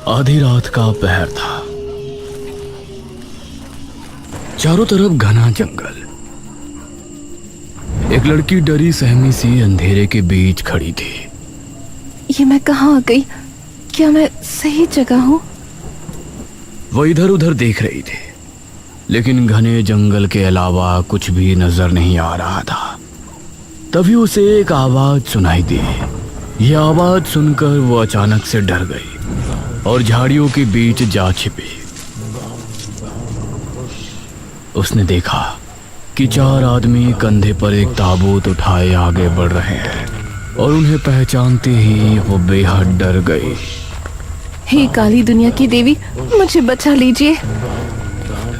आधी रात का पहर था। चारों तरफ घना जंगल। एक लड़की डरी सहमी सी अंधेरे के बीच खड़ी थी। ये मैं कहाँ आ गई? क्या मैं सही जगह हूँ? वो इधर उधर देख रही थी, लेकिन घने जंगल के अलावा कुछ भी नजर नहीं आ रहा था। तभी उसे एक आवाज सुनाई दी। यह आवाज सुनकर वो अचानक से डर गई और झाड़ियों के बीच जा छिपी। उसने देखा कि 4 आदमी कंधे पर एक ताबूत उठाए आगे बढ़ रहे हैं और उन्हें पहचानते ही वो बेहद डर गई। हे काली दुनिया की देवी, मुझे बचा लीजिए।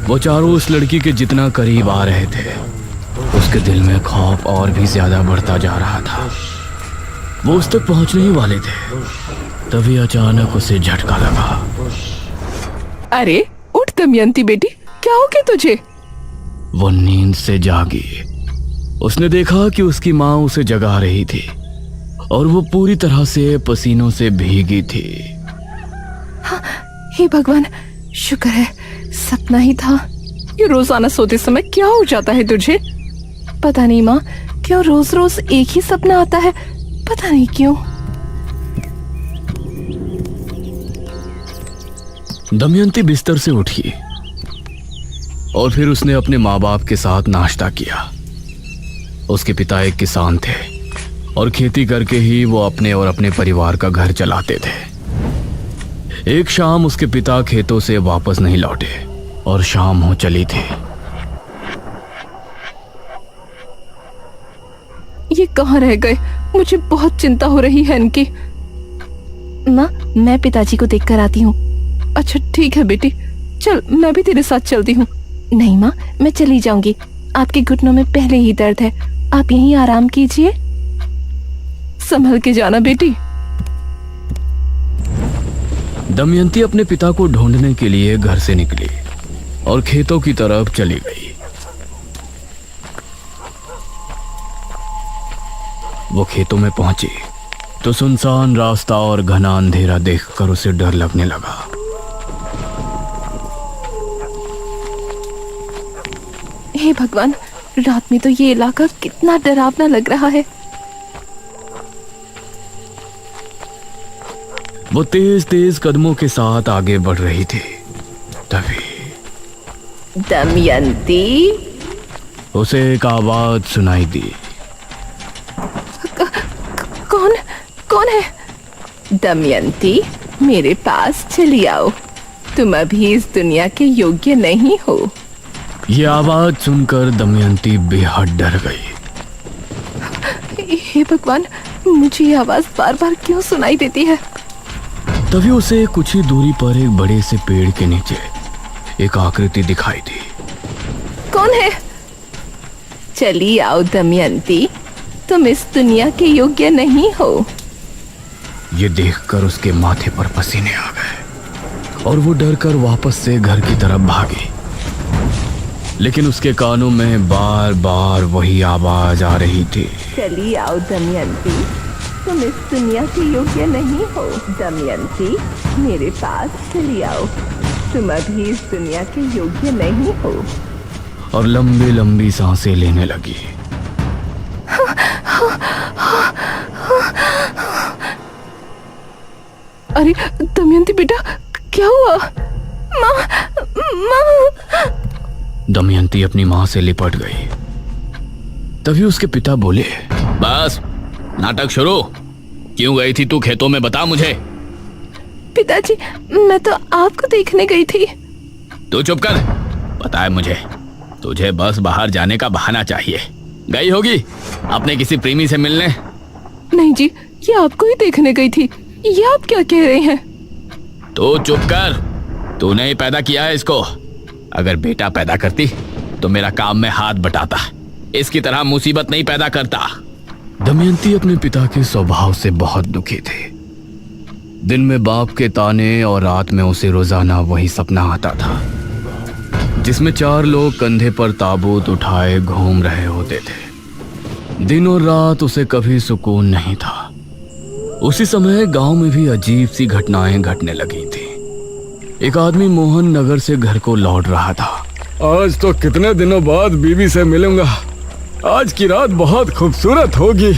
वो चारों उस लड़की के जितना करीब आ रहे थे, उसके दिल में खौफ और भी ज्यादा बढ़ता जा रहा था। वो उस तक पहुंचने ही वाले थे, तभी अचानक उसे झटका लगा। अरे उठ दमयंती बेटी, क्या हो गया तुझे? वो नींद से जागी। उसने देखा कि उसकी माँ उसे जगा रही थी और वो पूरी तरह से पसीनों से भीगी थी। हाँ, हे भगवान, शुक्र है सपना ही था। ये रोजाना सोते समय क्या हो जाता है तुझे? पता नहीं माँ, क्यों रोज रोज एक ही सपना आता है, पता नहीं क्यों। दमयंती बिस्तर से उठी और फिर उसने अपने माँ बाप के साथ नाश्ता किया। उसके पिता एक किसान थे और खेती करके ही वो अपने और अपने परिवार का घर चलाते थे। एक शाम उसके पिता खेतों से वापस नहीं लौटे और शाम हो चली थी। ये कहाँ रह गए? मुझे बहुत चिंता हो रही है इनकी। माँ, मैं पिताजी को देख कर आती हूँ। अच्छा ठीक है बेटी, चल मैं भी तेरे साथ चलती हूँ। नहीं माँ, मैं चली जाऊंगी। आपके घुटनों में पहले ही दर्द है, आप यहीं आराम कीजिए। संभल के जाना बेटी। दमयंती अपने पिता को ढूंढने के लिए घर से निकली और खेतों की तरफ चली गई। वो खेतों में पहुंची तो सुनसान रास्ता और घना अंधेरा देखकर उसे डर लगने लगा। हे भगवान, रात में तो ये इलाका कितना डरावना लग रहा है। वो तेज तेज कदमों के साथ आगे बढ़ रही थी। तभी दमयंती, उसे एक आवाज सुनाई दी। कौन कौन है? दमयंती, मेरे पास चली आओ। तुम अभी इस दुनिया के योग्य नहीं हो। ये आवाज सुनकर दमयंती बेहद डर गई। हे भगवान, मुझे ये आवाज बार बार क्यों सुनाई देती है? तभी उसे कुछ ही दूरी पर एक बड़े से पेड़ के नीचे एक आकृति दिखाई दी। कौन है? चली आओ दमयंती, तुम इस दुनिया के योग्य नहीं हो। ये देखकर उसके माथे पर पसीने आ गए और वो डर कर वापस से घर की तरफ भागी। लेकिन उसके कानों में बार बार वही आवाज आ रही थी। चली आओ दमयंती, तुम इस दुनिया के योग्य नहीं हो। दमयंती, मेरे पास चली आओ। तुम अभी इस दुनिया के योग्य नहीं हो। और लंबी लंबी सांसें लेने लगी। अरे दमयंती बेटा, क्या हुआ? माँ, माँ। दमयंती अपनी माँ से लिपट गई। तभी उसके पिता बोले, बस नाटक शुरू। क्यों गई थी तू खेतों में, बता मुझे। पिताजी, मैं तो आपको देखने गई थी। तू चुप कर। पता है मुझे, तुझे बस बाहर जाने का बहाना चाहिए। गई होगी अपने किसी प्रेमी से मिलने। नहीं जी, ये आपको ही देखने गई थी। ये आप क्या कह रहे हैं? तो चुप कर। तूने ही पैदा किया है इसको। अगर बेटा पैदा करती तो मेरा काम में हाथ बटाता। इसकी तरह मुसीबत नहीं पैदा करता। दमयंती अपने पिता के स्वभाव से बहुत दुखी थी। दिन में बाप के ताने और रात में उसे रोजाना वही सपना आता था, जिसमें 4 लोग कंधे पर ताबूत उठाए घूम रहे होते थे। दिन और रात उसे कभी सुकून नहीं था। उसी समय गांव में भी अजीब सी घटनाएं घटने लगी थी। एक आदमी मोहन नगर से घर को लौट रहा था। आज तो कितने दिनों बाद बीवी से मिलूंगा। आज की रात बहुत खूबसूरत होगी।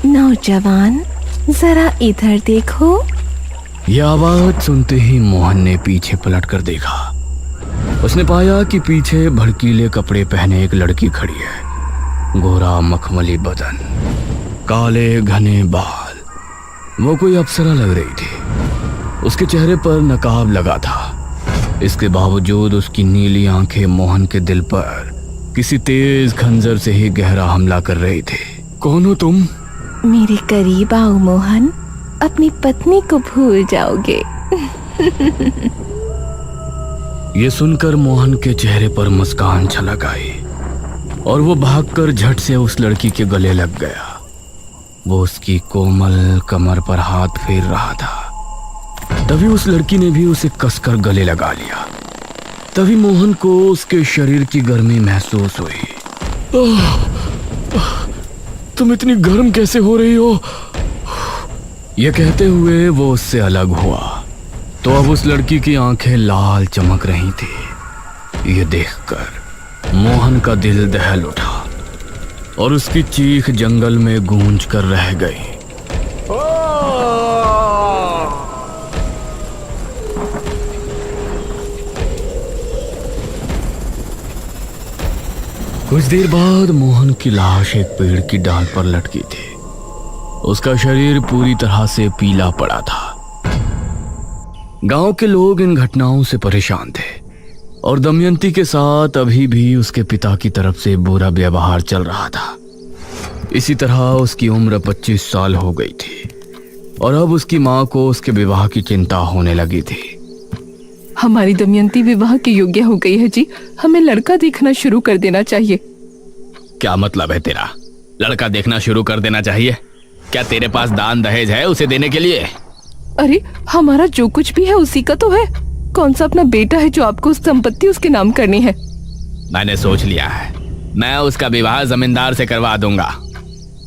नौजवान, जरा इधर देखो। यह आवाज सुनते ही मोहन ने पीछे पलट कर देखा। उसने पाया कि पीछे भड़कीले कपड़े पहने एक लड़की खड़ी है। गोरा मखमली बदन, काले घने बाल, वो कोई अप्सरा लग रही थी। उसके चेहरे पर नकाब लगा था। इसके बावजूद उसकी नीली आंखें मोहन के दिल पर किसी तेज खंजर से ही गहरा हमला कर रही थी। कौन हो तुम? मेरे करीब आओ मोहन, अपनी पत्नी को भूल जाओगे। ये सुनकर मोहन के चेहरे पर मुस्कान छलक आई और वो भागकर झट से उस लड़की के गले लग गया। वो उसकी कोमल कमर पर हाथ फेर रहा था। तभी उस लड़की ने भी उसे कसकर गले लगा लिया। तभी मोहन को उसके शरीर की गर्मी महसूस हुई। तुम इतनी गर्म कैसे हो रही हो? यह कहते हुए वो उससे अलग हुआ तो अब उस लड़की की आंखें लाल चमक रही थी। ये देखकर मोहन का दिल दहल उठा और उसकी चीख जंगल में गूंज कर रह गई। कुछ देर बाद मोहन की लाश एक पेड़ की डाल पर लटकी थी। उसका शरीर पूरी तरह से पीला पड़ा था। गांव के लोग इन घटनाओं से परेशान थे और दमयंती के साथ अभी भी उसके पिता की तरफ से बुरा व्यवहार चल रहा था। इसी तरह उसकी उम्र 25 साल हो गई थी और अब उसकी मां को उसके विवाह की चिंता होने लगी थी। हमारी दमयंती विवाह के योग्य हो गई है जी। हमें लड़का देखना शुरू कर देना चाहिए। क्या मतलब है तेरा? लड़का देखना शुरू कर देना चाहिए? क्या तेरे पास दान दहेज है उसे देने के लिए? अरे हमारा जो कुछ भी है उसी का तो है। कौन सा अपना बेटा है जो आपको संपत्ति उसके नाम करनी है? मैंने सोच लिया है, मैं उसका विवाह जमींदार से करवा दूंगा।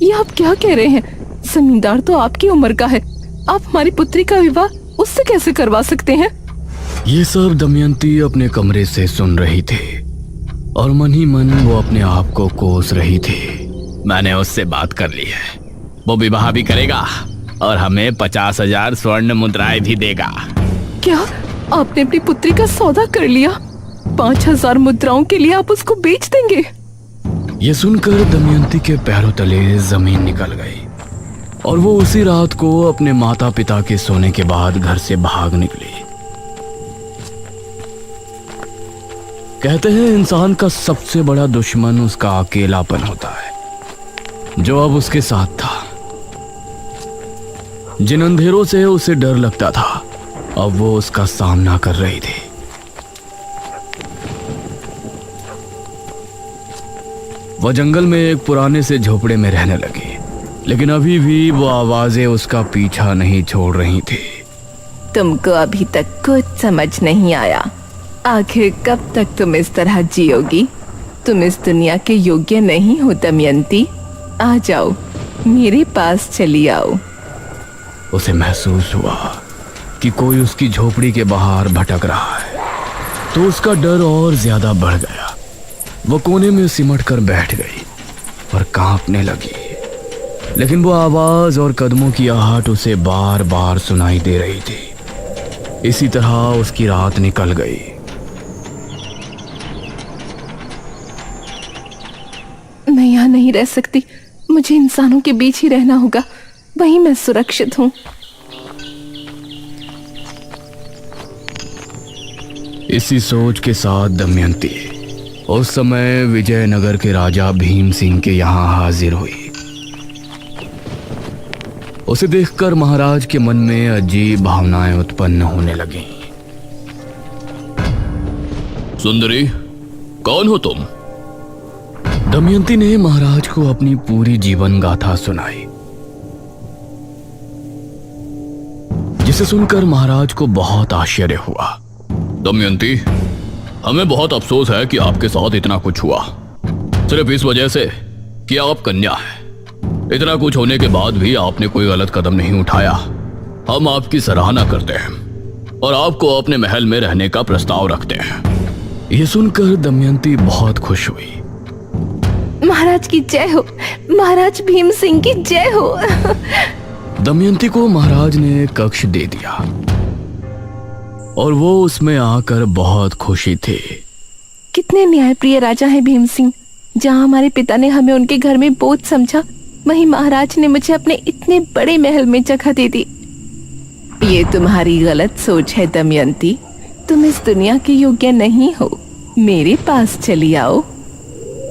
ये आप क्या कह रहे हैं? जमींदार तो आपकी उम्र का है। आप हमारी पुत्री का विवाह उससे कैसे करवा सकते हैं? ये सब दमयंती अपने कमरे से सुन रही थी और मन ही मन वो अपने आप को कोस रही थी। मैंने उससे बात कर ली है, वो विवाह भी करेगा और हमें 50,000 स्वर्ण मुद्राएं भी देगा। क्या आपने अपनी पुत्री का सौदा कर लिया? 5,000 मुद्राओं के लिए आप उसको बेच देंगे? ये सुनकर दमयंती के पैरों तले जमीन निकल गई और वो उसी रात को अपने माता पिता के सोने के बाद घर से भाग निकली। कहते हैं इंसान का सबसे बड़ा दुश्मन उसका अकेलापन होता है, जो अब उसके साथ था। जिन अंधेरों से उसे डर लगता था अब वो उसका सामना कर रही थी। वह जंगल में एक पुराने से झोपड़े में रहने लगी, लेकिन अभी भी वो आवाजें उसका पीछा नहीं छोड़ रही थी। तुमको अभी तक कुछ समझ नहीं आया। आखिर कब तक तुम इस तरह जियोगी? तुम इस दुनिया के योग्य नहीं हो दमयंती। आ जाओ, मेरे पास चली आओ। उसे महसूस हुआ कि कोई उसकी झोपड़ी के बाहर भटक रहा है, तो उसका डर और ज्यादा बढ़ गया। वो कोने में सिमट कर बैठ गई और कांपने लगी, लेकिन वो आवाज और कदमों की आहट उसे बार बार सुनाई दे रही थी। इसी तरह उसकी रात निकल गई। मैं यहाँ नहीं रह सकती। मुझे इंसानों के बीच ही रहना होगा, वहीं मैं सुरक्षित हूँ। इसी सोच के साथ दमयंती उस समय विजयनगर के राजा भीम सिंह के यहाँ हाजिर हुई। उसे देखकर महाराज के मन में अजीब भावनाएं उत्पन्न होने लगीं। सुंदरी, कौन हो तुम? दमयंती ने महाराज को अपनी पूरी जीवन गाथा सुनाई, जिसे सुनकर महाराज को बहुत आश्चर्य हुआ। दमयंती, हमें बहुत अफसोस है कि आपके साथ इतना कुछ हुआ, सिर्फ इस वजह से कि आप कन्या हैं। इतना कुछ होने के बाद भी आपने कोई गलत कदम नहीं उठाया। हम आपकी सराहना करते हैं और आपको अपने महल में रहने का प्रस्ताव रखते हैं। ये सुनकर दमयंती बहुत खुश हुई। महाराज की जय हो, महाराज भीम सिंह की जय हो। दमयंती को महाराज ने एक कक्ष दे दिया और वो उसमें आकर बहुत खुशी थी। कितने न्यायप्रिय राजा हैं भीम सिंह। जहाँ हमारे पिता ने हमें उनके घर में बोझ समझा, वहीं महाराज ने मुझे अपने इतने बड़े महल में जगह दे दी। ये तुम्हारी गलत सोच है दमयंती। तुम इस दुनिया के योग्य नहीं हो। मेरे पास चली आओ।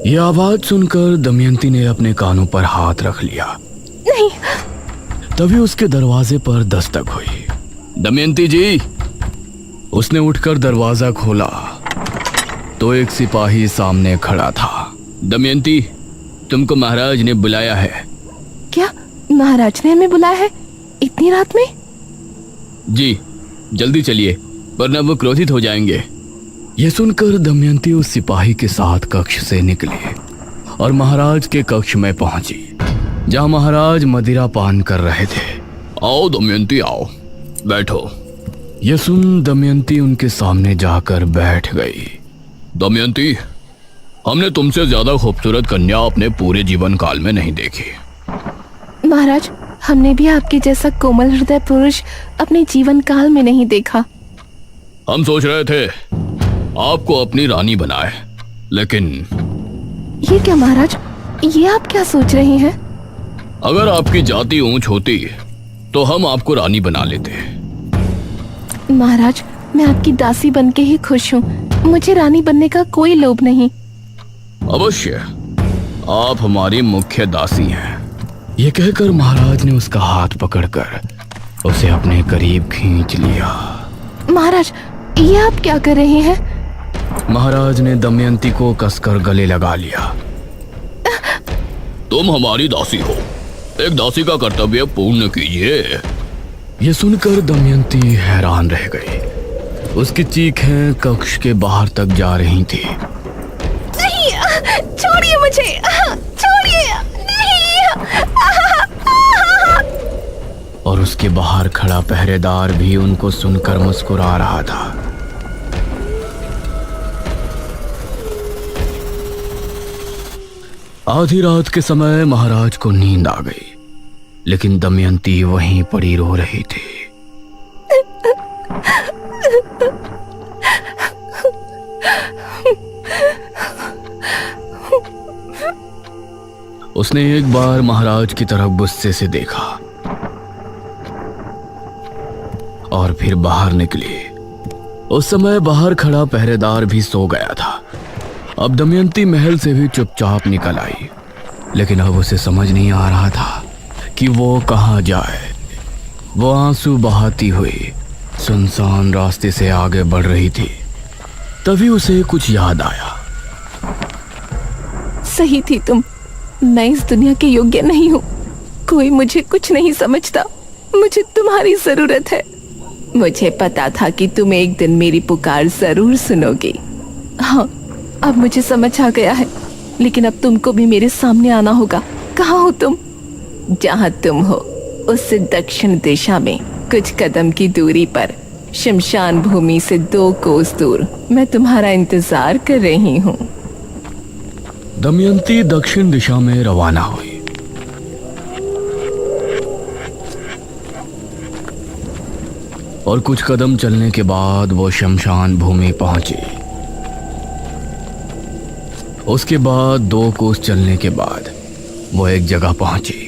यह आवाज सुनकर दमयंती ने अपने कानों पर हाथ रख लिया। नहीं। तभी उसके दरवाजे पर दस्तक हुई। दमयंती जी। उसने उठकर दरवाजा खोला तो एक सिपाही सामने खड़ा था। दमयंती, तुमको महाराज ने बुलाया है। क्या महाराज ने हमें बुलाया है इतनी रात में? जी, जल्दी चलिए वरना वो क्रोधित हो जाएंगे। यह सुनकर दमयंती उस सिपाही के साथ कक्ष से निकली और महाराज के कक्ष में पहुंची, जहां महाराज मदिरा पान कर रहे थे। आओ दमयंती, आओ, बैठो। यह सुन दमयंती उनके सामने जाकर बैठ गई। दमयंती, हमने तुमसे ज्यादा खूबसूरत कन्या अपने पूरे जीवन काल में नहीं देखी। महाराज, हमने भी आपके जैसा कोमल हृदय पुरुष अपने जीवन काल में नहीं देखा। हम सोच रहे थे आपको अपनी रानी बनाए, लेकिन ये क्या महाराज, ये आप क्या सोच रहे हैं? अगर आपकी जाति ऊंच होती तो हम आपको रानी बना लेते। महाराज, मैं आपकी दासी बनके ही खुश हूँ। मुझे रानी बनने का कोई लोभ नहीं। अवश्य, आप हमारी मुख्य दासी हैं। ये कहकर महाराज ने उसका हाथ पकड़कर उसे अपने करीब खींच लिया। महाराज, ये आप क्या कर रहे हैं? महाराज ने दमयंती को कसकर गले लगा लिया। तुम हमारी दासी हो, एक दासी का कर्तव्य पूर्ण कीजिए। ये सुनकर दमयंती हैरान रह गई। उसकी चीखें कक्ष के बाहर तक जा रही थी। नहीं, छोड़िए मुझे, छोड़िए, नहीं। और उसके बाहर खड़ा पहरेदार भी उनको सुनकर मुस्कुरा रहा था। आधी रात के समय महाराज को नींद आ गई, लेकिन दमयंती वहीं पड़ी रो रही थी। उसने एक बार महाराज की तरफ गुस्से से देखा और फिर बाहर निकली। उस समय बाहर खड़ा पहरेदार भी सो गया था। अब दमयंती महल से भी चुपचाप निकल आई, लेकिन अब उसे समझ नहीं आ रहा था कि वो कहाँ जाए। वो आंसू बहाती हुई सुनसान रास्ते से आगे बढ़ रही थी। तभी उसे कुछ याद आया। सही थी तुम। मैं इस दुनिया के योग्य नहीं हूँ। कोई मुझे कुछ नहीं समझता। मुझे तुम्हारी जरूरत है। मुझे पता था कि तुम एक दिन मेरी पुकार जरूर सुनोगे। हाँ, अब मुझे समझ आ गया है। लेकिन अब तुमको भी मेरे सामने आना होगा। कहाँ हो तुम? जहाँ तुम हो उससे दक्षिण दिशा में कुछ कदम की दूरी पर शमशान भूमि से 2 कोस दूर मैं तुम्हारा इंतजार कर रही हूँ। दमयंती दक्षिण दिशा में रवाना हुई। और कुछ कदम चलने के बाद वो शमशान भूमि पहुंची। उसके बाद 2 कोस चलने के बाद वो एक जगह पहुंची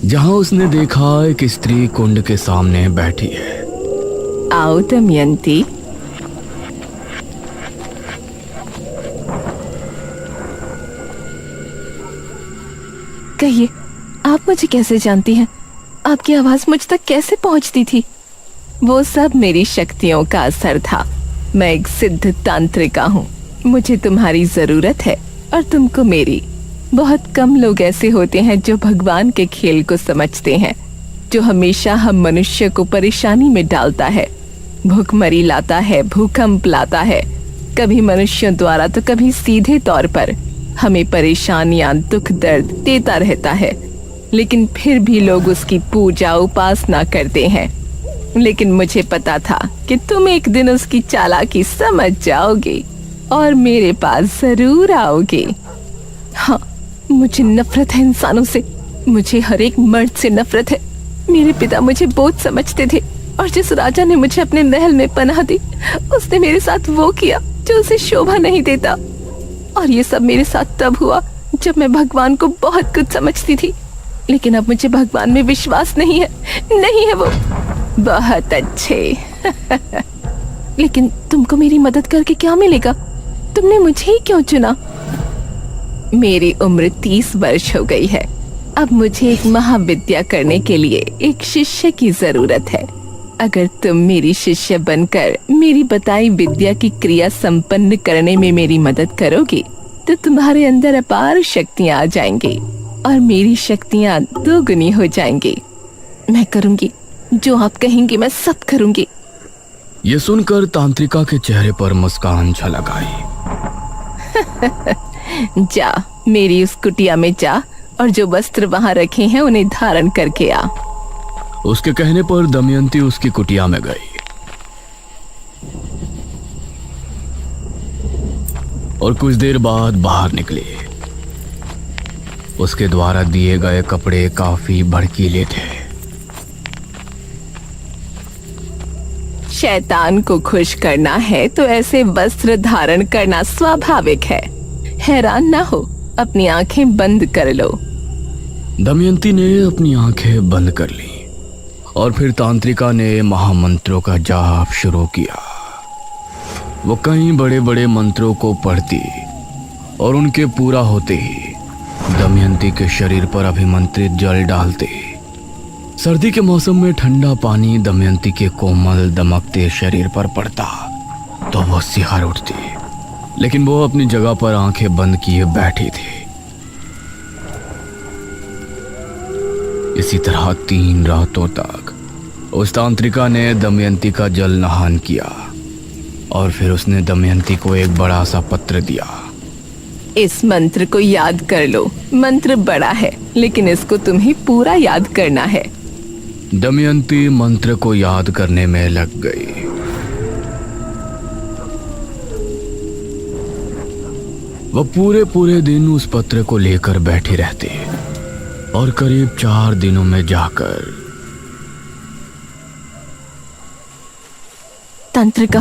जहां उसने देखा एक स्त्री कुंड के सामने बैठी है। आओ दमयंती। कहिए, आप मुझे कैसे जानती हैं? आपकी आवाज मुझ तक कैसे पहुंचती थी? वो सब मेरी शक्तियों का असर था। मैं एक सिद्ध तांत्रिका हूँ। मुझे तुम्हारी जरूरत है और तुमको मेरी। बहुत कम लोग ऐसे होते हैं जो भगवान के खेल को समझते हैं, जो हमेशा हम मनुष्य को परेशानी में डालता है, भूखमरी लाता है, भूकंप लाता है, कभी मनुष्यों द्वारा तो कभी सीधे तौर पर हमें परेशानियां, दुख, दर्द देता रहता है। लेकिन फिर भी लोग उसकी पूजा उपासना करते हैं। लेकिन मुझे पता था कि तुम एक दिन उसकी चालाकी समझ जाओगे और मेरे पास जरूर आओगे। हाँ, मुझे नफरत है इंसानों से। मुझे हर एक मर्द से नफरत है। मेरे पिता मुझे बोझ समझते थे और जिस राजा ने मुझे अपने महल में पनाह दी, उसने मेरे साथ वो किया जो उसे शोभा नहीं देता। और ये सब मेरे साथ तब हुआ जब मैं भगवान को बहुत कुछ समझती थी। लेकिन अब मुझे भगवान में विश्वास नहीं है। नहीं है वो। बहुत अच्छे। लेकिन तुमको मेरी मदद करके क्या मिलेगा? तुमने मुझे ही क्यों चुना? मेरी उम्र 30 वर्ष हो गई है। अब मुझे एक महाविद्या करने के लिए एक शिष्य की जरूरत है। अगर तुम मेरी शिष्य बनकर मेरी बताई विद्या की क्रिया संपन्न करने में मेरी मदद करोगे तो तुम्हारे अंदर अपार शक्तियां आ जाएंगी और मेरी शक्तियां दोगुनी हो जाएंगी। मैं करूंगी जो आप कहेंगे, मैं सब करूंगी। ये सुनकर तांत्रिका के चेहरे पर मुस्कान झलक आई। जा, मेरी उस कुटिया में जा और जो वस्त्र वहां रखे हैं उन्हें धारण करके आ। उसके कहने पर दमयंती उसकी कुटिया में गई और कुछ देर बाद बाहर निकली। उसके द्वारा दिए गए कपड़े काफी भड़कीले थे। शैतान को खुश करना है तो ऐसे वस्त्र धारण करना स्वाभाविक है। हैरान ना हो, अपनी आंखें बंद कर लो। दमयंती ने अपनी आंखें बंद कर ली और फिर तांत्रिका ने महामंत्रों का जाप शुरू किया। वो कई बड़े बड़े मंत्रों को पढ़ती और उनके पूरा होते ही दमयंती के शरीर पर अभिमंत्रित जल डालते। सर्दी के मौसम में ठंडा पानी दमयंती के कोमल दमकते शरीर पर पड़ता तो वो सिहर उठती, लेकिन वो अपनी जगह पर आंखें बंद किए बैठी थी। इसी तरह 3 रातों तक उस तांत्रिका ने दमयंती का जल नहान किया और फिर उसने दमयंती को एक बड़ा सा पत्र दिया। इस मंत्र को याद कर लो। मंत्र बड़ा है लेकिन इसको तुम्हें पूरा याद करना है। दमयंती मंत्र को याद करने में लग गई। वह पूरे दिन उस पत्र को लेकर बैठी रहती और करीब 4 दिनों में जाकर तांत्रिका,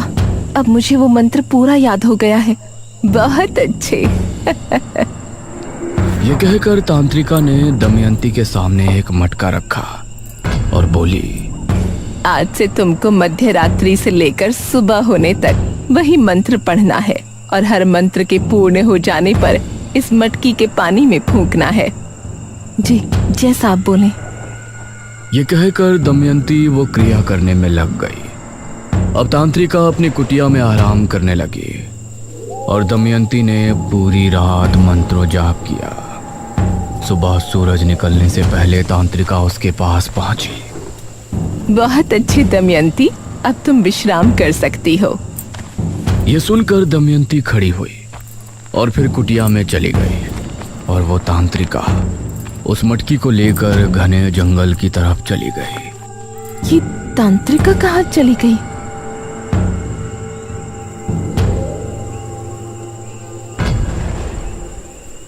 अब मुझे वो मंत्र पूरा याद हो गया है। बहुत अच्छे। ये कहकर तांत्रिका ने दमयंती के सामने एक मटका रखा और बोली, आज से तुमको मध्य रात्रि से लेकर सुबह होने तक वही मंत्र पढ़ना है और हर मंत्र के पूर्ण हो जाने पर इस मटकी के पानी में फूंकना है। जी, जैसा आप बोले। ये कहकर दमयंती वो क्रिया करने में लग गई। अब तांत्रिका अपनी कुटिया में आराम करने लगी और दमयंती ने पूरी रात मंत्रों जाप किया। सुबह सूरज निकलने से पहले तांत्रिका उसके पास पहुंची। बहुत अच्छी दमयंती, अब तुम विश्राम कर सकती हो। ये सुनकर दमयंती खड़ी हुई और फिर कुटिया में चली गई और वो तांत्रिका उस मटकी को लेकर घने जंगल की तरफ चली गई। ये तांत्रिका कहाँ चली गई?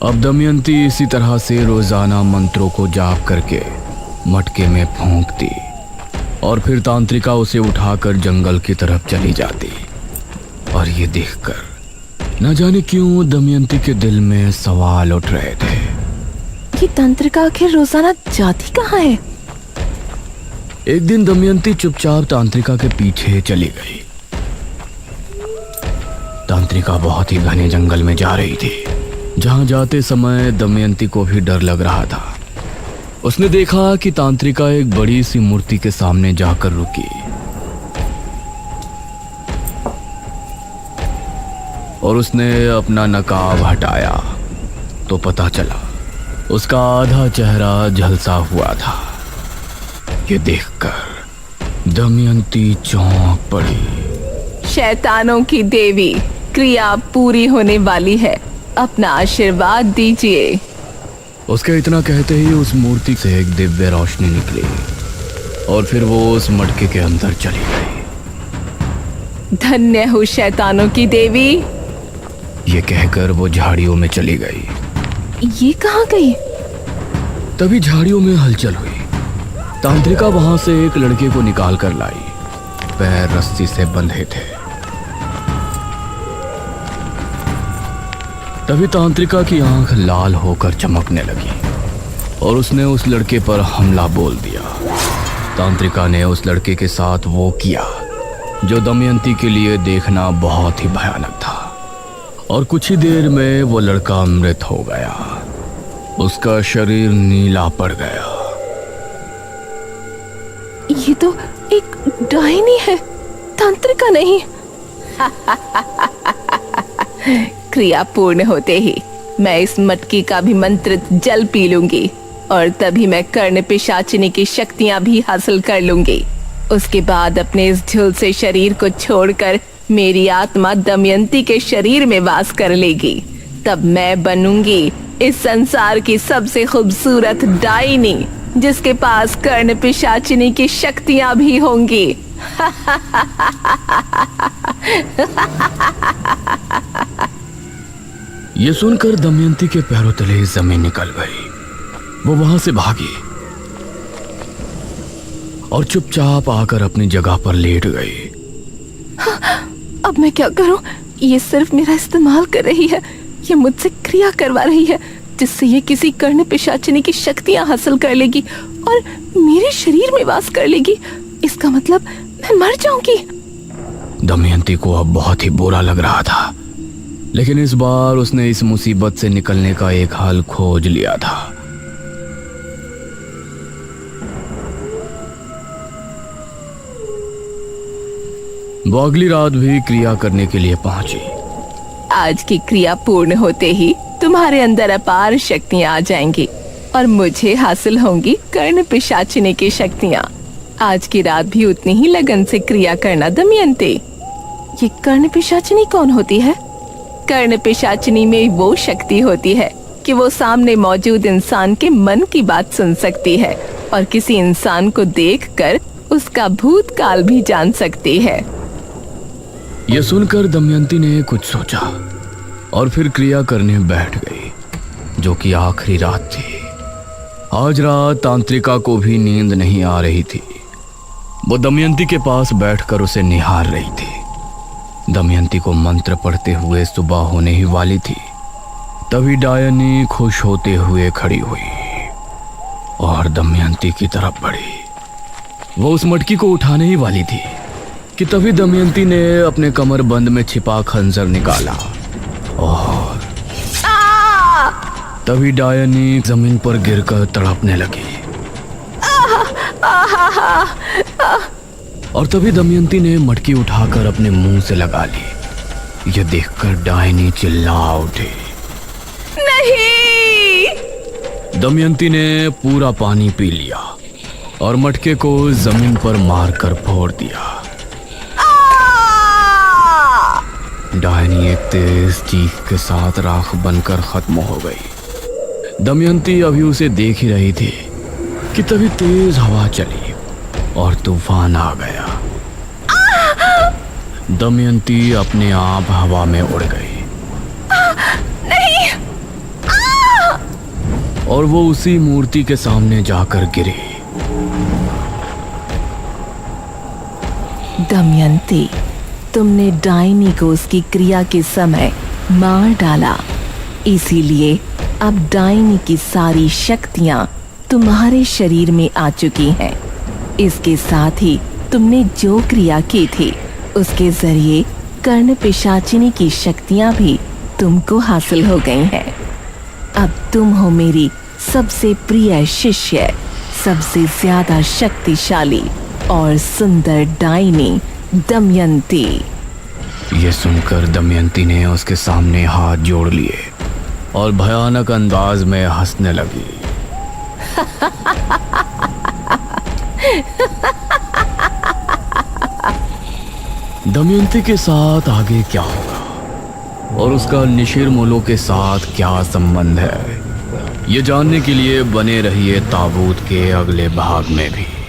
अब दमयंती इसी तरह से रोजाना मंत्रों को जाप करके मटके में फूंकती और फिर तांत्रिका उसे उठाकर जंगल की तरफ चली जाती। और ये देखकर न जाने क्यों दमयंती के दिल में सवाल उठ रहे थे। ये तांत्रिका आखिर रोजाना जाती कहाँ है? एक दिन दमयंती चुपचाप तांत्रिका के पीछे चली गई। तांत्रिका बहुत ही घने जंगल में जा रही थी। जहां जाते समय दमयंती को भी डर लग रहा था। उसने देखा कि तांत्रिका एक बड़ी सी मूर्ति के सामने जाकर रुकी और उसने अपना नकाब हटाया तो पता चला उसका आधा चेहरा झलसा हुआ था। ये देखकर दमयंती चौंक पड़ी। शैतानों की देवी, क्रिया पूरी होने वाली है, अपना आशीर्वाद दीजिए। उसके इतना कहते ही उस मूर्ति से एक दिव्य रोशनी निकली और फिर वो उस मटके के अंदर चली गई। धन्य हो शैतानों की देवी। ये कहकर वो झाड़ियों में चली गई। ये कहाँ गई? तभी झाड़ियों में हलचल हुई। तांत्रिका वहां से एक लड़के को निकाल कर लाई। पैर रस्सी से बंधे थे। तभी तांत्रिका की आंख लाल होकर चमकने लगी और उसने उस लड़के पर हमला बोल दिया। तांत्रिका ने उस लड़के के साथ वो किया जो दमयंती के लिए देखना बहुत ही भयानक था और कुछ ही देर में वो लड़का मृत हो गया। उसका शरीर नीला पड़ गया। ये तो एक डायनी है, तांत्रिका नहीं। क्रिया पूर्ण होते ही मैं इस मटकी का भी मंत्रित जल पी लूंगी और तभी मैं कर्ण पिशाचिनी की शक्तियां भी हासिल कर लूंगी। उसके बाद अपने इस झुलसे शरीर को छोड़कर मेरी आत्मा दमयंती के शरीर में वास कर लेगी। तब मैं बनूंगी इस संसार की सबसे खूबसूरत डायनी, जिसके पास कर्ण पिशाचिनी की शक्तियां भी होंगी। ये सुनकर दमयंती के पैरों तले जमीन निकल गई। वो वहां से भागी और चुपचाप आकर अपनी जगह पर लेट गई। अब मैं क्या करूं? ये सिर्फ मेरा इस्तेमाल कर रही है। ये मुझसे क्रिया करवा रही है जिससे ये किसी कर्ण पिशाचिनी की शक्तियां हासिल कर लेगी और मेरे शरीर में वास कर लेगी। इसका मतलब मैं मर जाऊंगी। दमयंती को अब बहुत ही बुरा लग रहा था, लेकिन इस बार उसने इस मुसीबत से निकलने का एक हल खोज लिया था। वो अगली रात भी क्रिया करने के लिए पहुंची। आज की क्रिया पूर्ण होते ही तुम्हारे अंदर अपार शक्तियां आ जाएंगी और मुझे हासिल होंगी कर्ण पिशाचिनी की शक्तियां। आज की रात भी उतनी ही लगन से क्रिया करना दमयंती। ये कर्ण पिशाचिनी कौन होती है? कर्ण पिशाचिनी में वो शक्ति होती है कि वो सामने मौजूद इंसान के मन की बात सुन सकती है और किसी इंसान को देखकर उसका भूतकाल भी जान सकती है। यह सुनकर दमयंती ने कुछ सोचा और फिर क्रिया करने बैठ गई, जो कि आखिरी रात थी। आज रात तांत्रिका को भी नींद नहीं आ रही थी। वो दमयंती के पास बैठकर उसे निहार रही थी। दमयंती को मंत्र पढ़ते हुए सुबह होने ही वाली थी। तभी डायनी खुश होते हुए खड़ी हुई और दमयंती की तरफ बढ़ी। वो उस मटकी को उठाने ही वाली थी कि तभी दमयंती ने अपने कमर बंद में छिपा खंजर निकाला और तभी डायनी जमीन पर गिरकर तड़पने लगी। और तभी दमयंती ने मटकी उठाकर अपने मुंह से लगा ली। यह देखकर डायनी चिल्ला उठी। नहीं! दमयंती ने पूरा पानी पी लिया और मटके को जमीन पर मारकर फोड़ दिया। डायनी एक तेज चीख के साथ राख बनकर खत्म हो गई। दमयंती अभी उसे देख ही रही थी कि तभी तेज हवा चली और तूफान आ गया। दमयंती अपने आप हवा में उड़ गई। नहीं! और वो उसी मूर्ति के सामने जाकर गिरी। दमयंती, तुमने डायनी को उसकी क्रिया के समय मार डाला, इसीलिए अब डायनी की सारी शक्तियां तुम्हारे शरीर में आ चुकी हैं। इसके साथ ही तुमने जो क्रिया की थी उसके जरिए कर्ण पिशाचिनी की शक्तियां भी तुमको हासिल हो गई हैं। अब तुम हो मेरी सबसे प्रिय शिष्य, सबसे ज्यादा शक्तिशाली और सुंदर डायनी दमयंती। ये सुनकर दमयंती ने उसके सामने हाथ जोड़ लिए और भयानक अंदाज में हंसने लगी। दमयंती के साथ आगे क्या होगा और उसका निशिर मोलो के साथ क्या संबंध है, ये जानने के लिए बने रहिए ताबूत के अगले भाग में भी।